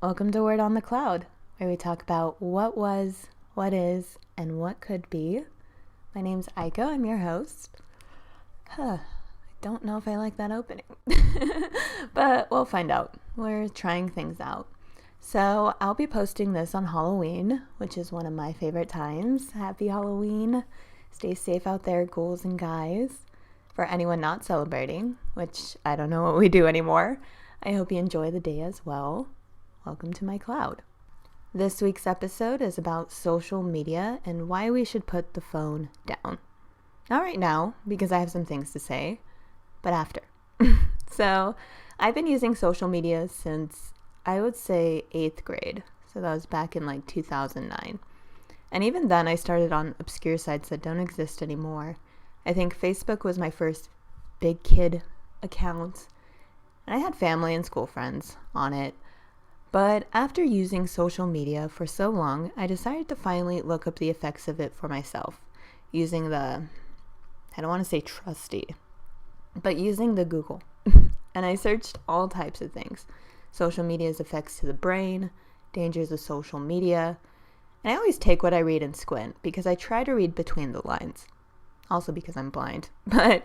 Welcome to Word on the Cloud, where we talk about what was, what is, and what could be. My name's Aiko, I'm your host. I don't know if I like that opening, but we'll find out. We're trying things out. So I'll be posting this on Halloween, which is one of my favorite times. Happy Halloween. Stay safe out there, ghouls and guys. For anyone not celebrating, which I don't know what we do anymore, I hope you enjoy the day as well. Welcome to my cloud. This week's episode is about social media and why we should put the phone down. Not right now, because I have some things to say, but after. So I've been using social media since, I would say, 8th grade. So that was back in 2009. And even then I started on obscure sites that don't exist anymore. I think Facebook was my first big kid account. And I had family and school friends on it. But after using social media for so long, I decided to finally look up the effects of it for myself. Using I don't want to say trusty, but using the Google. And I searched all types of things. Social media's effects to the brain, dangers of social media. And I always take what I read and squint because I try to read between the lines. Also because I'm blind. But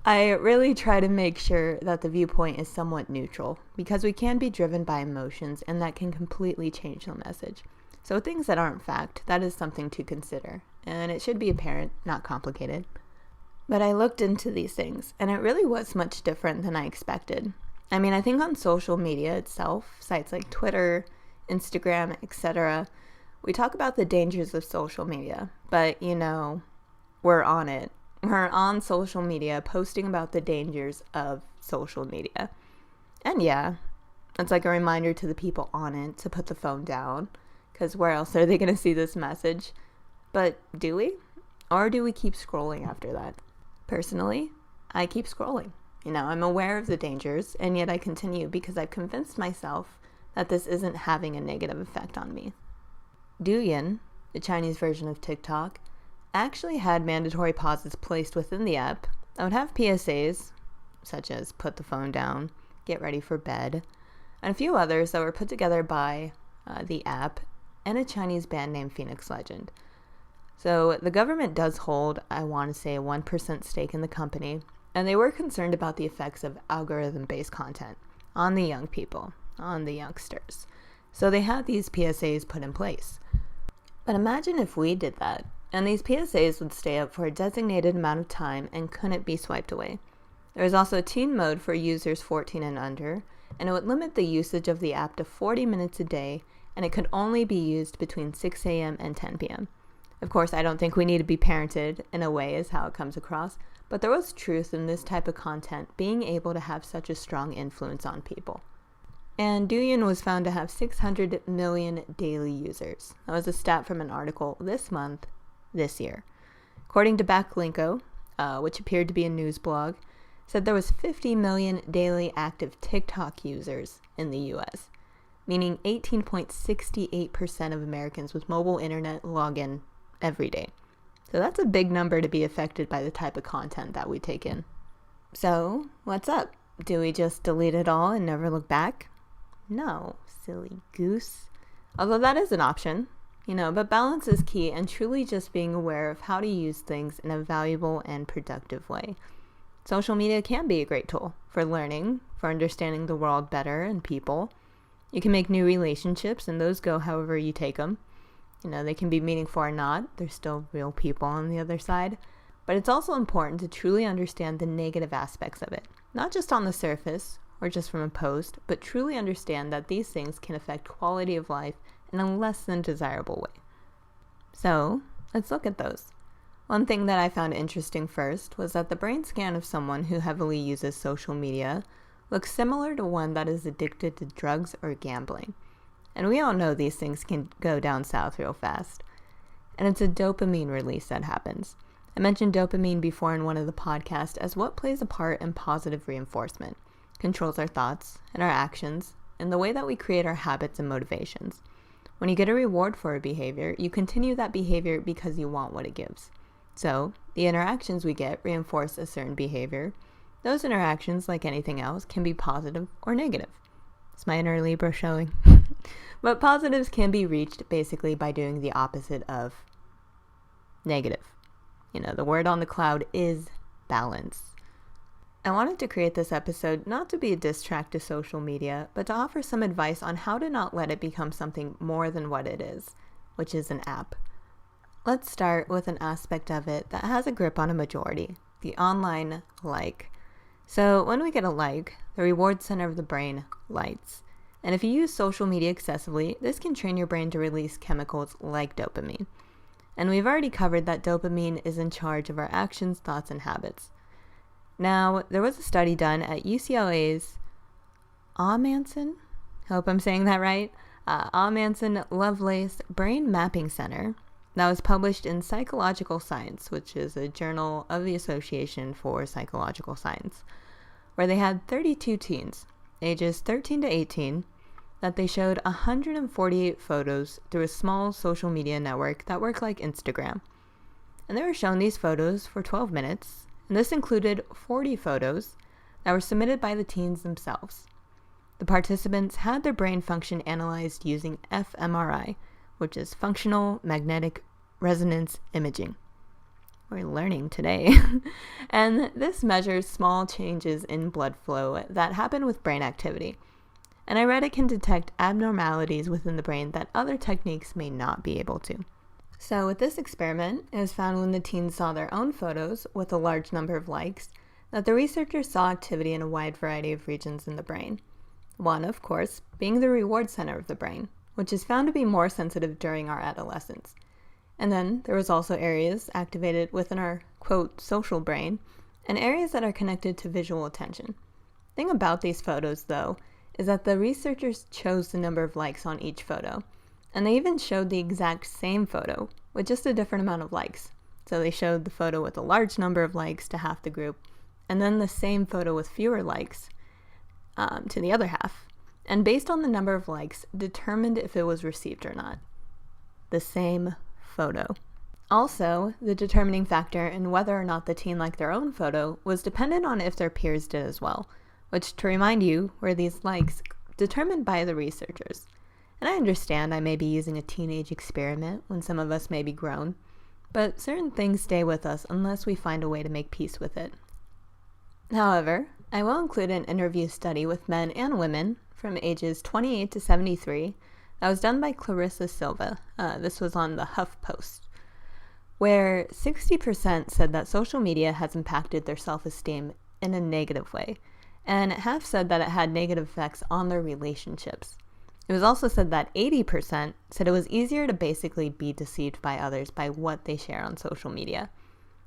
I really try to make sure that the viewpoint is somewhat neutral because we can be driven by emotions and that can completely change the message. So things that aren't fact, that is something to consider. And it should be apparent, not complicated. But I looked into these things and it really was much different than I expected. I mean, I think on social media itself, sites like Twitter, Instagram, etc., we talk about the dangers of social media, but we're on it. We're on social media posting about the dangers of social media. And yeah, it's like a reminder to the people on it to put the phone down, because where else are they going to see this message? But do we? Or do we keep scrolling after that? Personally, I keep scrolling. I'm aware of the dangers, and yet I continue because I've convinced myself that this isn't having a negative effect on me. Douyin, the Chinese version of TikTok, actually had mandatory pauses placed within the app that would have PSAs, such as put the phone down, get ready for bed, and a few others that were put together by the app and a Chinese band named Phoenix Legend. So the government does hold, I want to say, a 1% stake in the company, and they were concerned about the effects of algorithm-based content on the young people, on the youngsters. So they had these PSAs put in place. But imagine if we did that. And these PSAs would stay up for a designated amount of time and couldn't be swiped away. There was also a teen mode for users 14 and under, and it would limit the usage of the app to 40 minutes a day, and it could only be used between 6 a.m. and 10 p.m. Of course, I don't think we need to be parented in a way is how it comes across, but there was truth in this type of content being able to have such a strong influence on people. And Douyin was found to have 600 million daily users. That was a stat from an article this year. According to Backlinko, which appeared to be a news blog, said there was 50 million daily active TikTok users in the US, meaning 18.68% of Americans with mobile internet log in every day. So that's a big number to be affected by the type of content that we take in. So, what's up? Do we just delete it all and never look back? No, silly goose. Although that is an option. But balance is key and truly just being aware of how to use things in a valuable and productive way. Social media can be a great tool for learning, for understanding the world better and people. You can make new relationships and those go however you take them. They can be meaningful or not. There's still real people on the other side. But it's also important to truly understand the negative aspects of it. Not just on the surface or just from a post, but truly understand that these things can affect quality of life in a less than desirable way. So, let's look at those. One thing that I found interesting first was that the brain scan of someone who heavily uses social media looks similar to one that is addicted to drugs or gambling. And we all know these things can go down south real fast. And it's a dopamine release that happens. I mentioned dopamine before in one of the podcasts as what plays a part in positive reinforcement, controls our thoughts and our actions, and the way that we create our habits and motivations. When you get a reward for a behavior, you continue that behavior because you want what it gives. So, the interactions we get reinforce a certain behavior. Those interactions, like anything else, can be positive or negative. It's my inner Libra showing. But positives can be reached basically by doing the opposite of negative. The word on the cloud is balance. I wanted to create this episode not to be a diss track to social media, but to offer some advice on how to not let it become something more than what it is, which is an app. Let's start with an aspect of it that has a grip on a majority, the online like. So when we get a like, the reward center of the brain lights. And if you use social media excessively, this can train your brain to release chemicals like dopamine. And we've already covered that dopamine is in charge of our actions, thoughts, and habits. Now, there was a study done at UCLA's Ahmanson, hope I'm saying that right, Ahmanson Lovelace Brain Mapping Center that was published in Psychological Science, which is a journal of the Association for Psychological Science, where they had 32 teens, ages 13 to 18, that they showed 148 photos through a small social media network that worked like Instagram. And they were shown these photos for 12 minutes, and this included 40 photos that were submitted by the teens themselves. The participants had their brain function analyzed using fMRI, which is functional magnetic resonance imaging. We're learning today. And this measures small changes in blood flow that happen with brain activity. And I read it can detect abnormalities within the brain that other techniques may not be able to. So with this experiment, it was found when the teens saw their own photos with a large number of likes, that the researchers saw activity in a wide variety of regions in the brain. One, of course, being the reward center of the brain, which is found to be more sensitive during our adolescence. And then there was also areas activated within our, quote, social brain, and areas that are connected to visual attention. The thing about these photos, though, is that the researchers chose the number of likes on each photo, and they even showed the exact same photo with just a different amount of likes. So they showed the photo with a large number of likes to half the group, and then the same photo with fewer likes to the other half, and based on the number of likes, determined if it was received or not. The same photo. Also, the determining factor in whether or not the teen liked their own photo was dependent on if their peers did as well, which, to remind you, were these likes determined by the researchers. And I understand I may be using a teenage experiment when some of us may be grown, but certain things stay with us unless we find a way to make peace with it. However, I will include an interview study with men and women from ages 28 to 73 that was done by Clarissa Silva. This was on the HuffPost, where 60% said that social media has impacted their self-esteem in a negative way, and half said that it had negative effects on their relationships. It was also said that 80% said it was easier to basically be deceived by others by what they share on social media.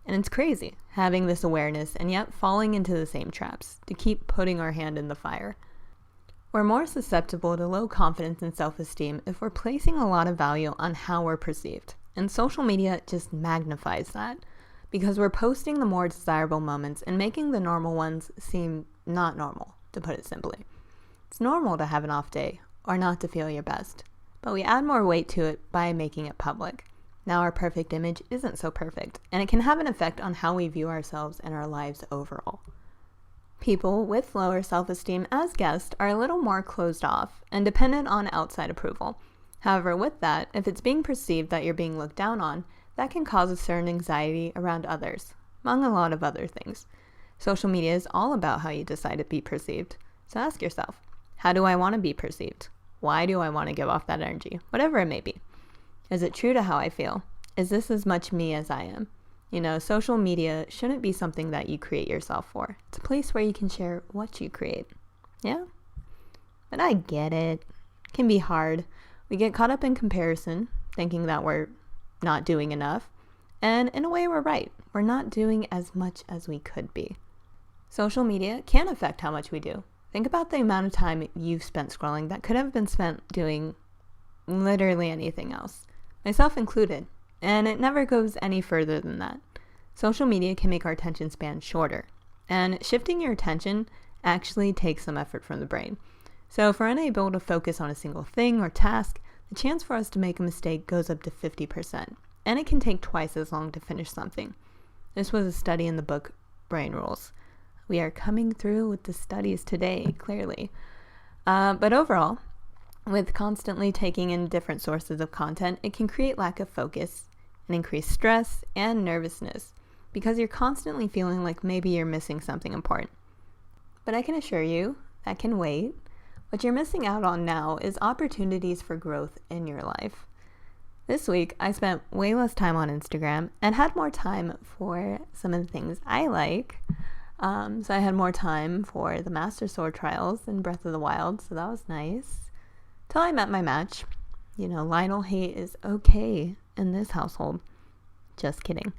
And it's crazy, having this awareness and yet falling into the same traps, to keep putting our hand in the fire. We're more susceptible to low confidence and self-esteem if we're placing a lot of value on how we're perceived. And social media just magnifies that, because we're posting the more desirable moments and making the normal ones seem not normal, to put it simply. It's normal to have an off day, or not to feel your best, but we add more weight to it by making it public. Now our perfect image isn't so perfect, and it can have an effect on how we view ourselves and our lives overall. People with lower self-esteem as guests are a little more closed off and dependent on outside approval. However, with that, if it's being perceived that you're being looked down on, that can cause a certain anxiety around others, among a lot of other things. Social media is all about how you decide to be perceived. So ask yourself, how do I want to be perceived? Why do I want to give off that energy? Whatever it may be. Is it true to how I feel? Is this as much me as I am? Social media shouldn't be something that you create yourself for. It's a place where you can share what you create. Yeah? But I get it. It can be hard. We get caught up in comparison, thinking that we're not doing enough. And in a way, we're right. We're not doing as much as we could be. Social media can affect how much we do. Think about the amount of time you've spent scrolling that could have been spent doing literally anything else, myself included, and it never goes any further than that. Social media can make our attention span shorter, and shifting your attention actually takes some effort from the brain. So if we're unable to focus on a single thing or task, the chance for us to make a mistake goes up to 50%, and it can take twice as long to finish something. This was a study in the book Brain Rules. We are coming through with the studies today, clearly. But overall, With constantly taking in different sources of content, it can create lack of focus and increase stress and nervousness because you're constantly feeling like maybe you're missing something important. But I can assure you, that can wait. What you're missing out on now is opportunities for growth in your life. This week, I spent way less time on Instagram and had more time for some of the things I like. So I had more time for the Master Sword trials in Breath of the Wild, so that was nice. Till I met my match. Lionel hate is okay in this household. Just kidding.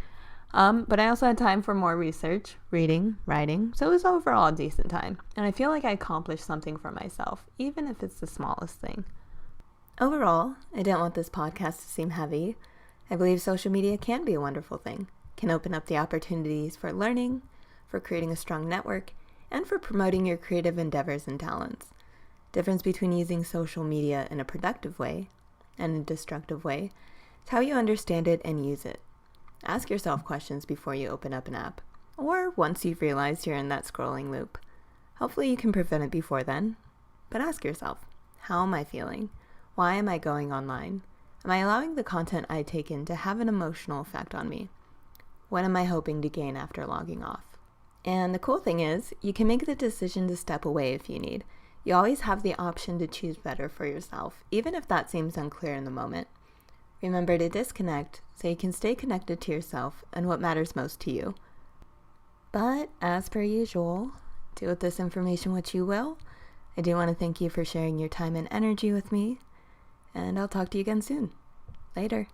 But I also had time for more research, reading, writing, so it was overall a decent time. And I feel like I accomplished something for myself, even if it's the smallest thing. Overall, I didn't want this podcast to seem heavy. I believe social media can be a wonderful thing, can open up the opportunities for learning, for creating a strong network, and for promoting your creative endeavors and talents. Difference between using social media in a productive way and a destructive way is how you understand it and use it. Ask yourself questions before you open up an app, or once you've realized you're in that scrolling loop. Hopefully you can prevent it before then, but ask yourself, how am I feeling? Why am I going online? Am I allowing the content I take in to have an emotional effect on me? What am I hoping to gain after logging off? And the cool thing is, you can make the decision to step away if you need. You always have the option to choose better for yourself, even if that seems unclear in the moment. Remember to disconnect so you can stay connected to yourself and what matters most to you. But as per usual, do with this information what you will. I do want to thank you for sharing your time and energy with me, and I'll talk to you again soon. Later.